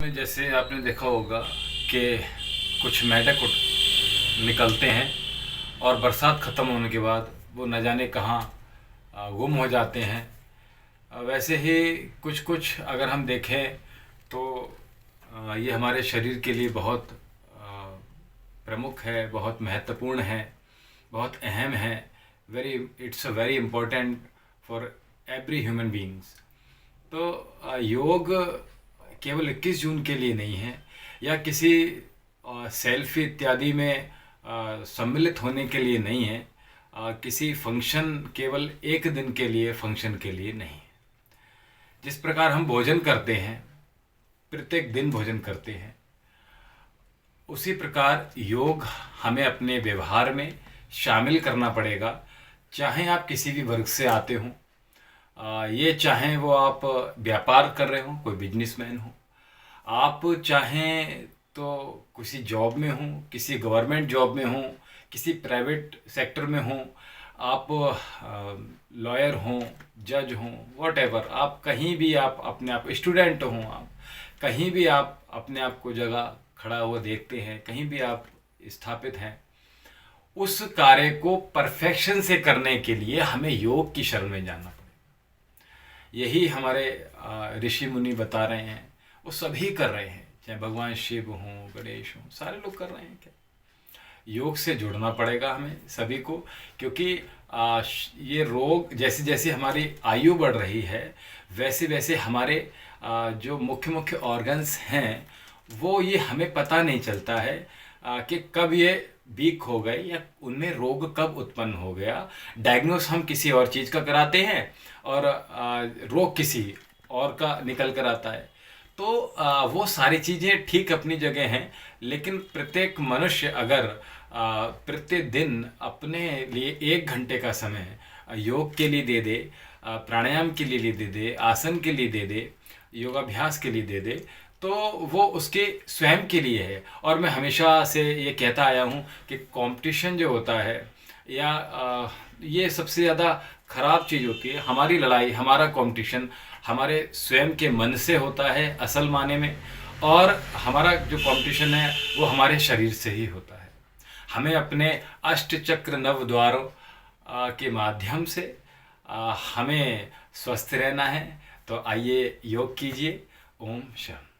में जैसे आपने देखा होगा कि कुछ मेंढक निकलते हैं और बरसात ख़त्म होने के बाद वो न जाने कहाँ गुम हो जाते हैं। वैसे ही कुछ कुछ अगर हम देखें तो ये हमारे शरीर के लिए बहुत प्रमुख है, बहुत महत्वपूर्ण है, बहुत अहम है। It's a very important for every human beings. तो योग केवल 21 जून के लिए नहीं है या किसी सेल्फी इत्यादि में सम्मिलित होने के लिए नहीं है। किसी फंक्शन, केवल एक दिन के लिए फंक्शन के लिए नहीं है। जिस प्रकार हम भोजन करते हैं, प्रत्येक दिन भोजन करते हैं, उसी प्रकार योग हमें अपने व्यवहार में शामिल करना पड़ेगा। चाहे आप किसी भी वर्ग से आते हों, ये चाहें वो आप व्यापार कर रहे हों, कोई बिजनेसमैन हो, आप चाहें तो किसी जॉब में हों, किसी गवर्नमेंट जॉब में हों, किसी प्राइवेट सेक्टर में हों, आप लॉयर हों, जज हों, वॉटेवर, आप कहीं भी, आप अपने आप स्टूडेंट हों, आप कहीं भी आप अपने आप को जगह खड़ा हुआ देखते हैं, कहीं भी आप स्थापित हैं, उस कार्य को परफेक्शन से करने के लिए हमें योग की शरण में जाना पड़ेगा। यही हमारे ऋषि मुनि बता रहे हैं, वो सभी कर रहे हैं, चाहे भगवान शिव हों, गणेश हों, सारे लोग कर रहे हैं। क्या योग से जुड़ना पड़ेगा हमें सभी को, क्योंकि ये रोग जैसे जैसे हमारी आयु बढ़ रही है, वैसे वैसे हमारे जो मुख्य मुख्य ऑर्गन्स हैं, वो ये हमें पता नहीं चलता है कि कब ये वीक हो गए या उनमें रोग कब उत्पन्न हो गया। डायग्नोस हम किसी और चीज़ का कराते हैं और रोग किसी और का निकल कर आता है। तो वो सारी चीज़ें ठीक अपनी जगह हैं, लेकिन प्रत्येक मनुष्य अगर प्रतिदिन अपने लिए 1 घंटे का समय योग के लिए दे दे, प्राणायाम के लिए दे दे, आसन के लिए दे दे, योगाभ्यास के लिए दे दे, तो वो उसके स्वयं के लिए है। और मैं हमेशा से ये कहता आया हूँ कि कंपटीशन जो होता है या ये सबसे ज़्यादा ख़राब चीज़ होती है। हमारी लड़ाई, हमारा कंपटीशन हमारे स्वयं के मन से होता है असल माने में, और हमारा जो कंपटीशन है वो हमारे शरीर से ही होता है। हमें अपने अष्टचक्र नव द्वारों के माध्यम से हमें स्वस्थ रहना है। तो आइए योग कीजिए। ओम शांति।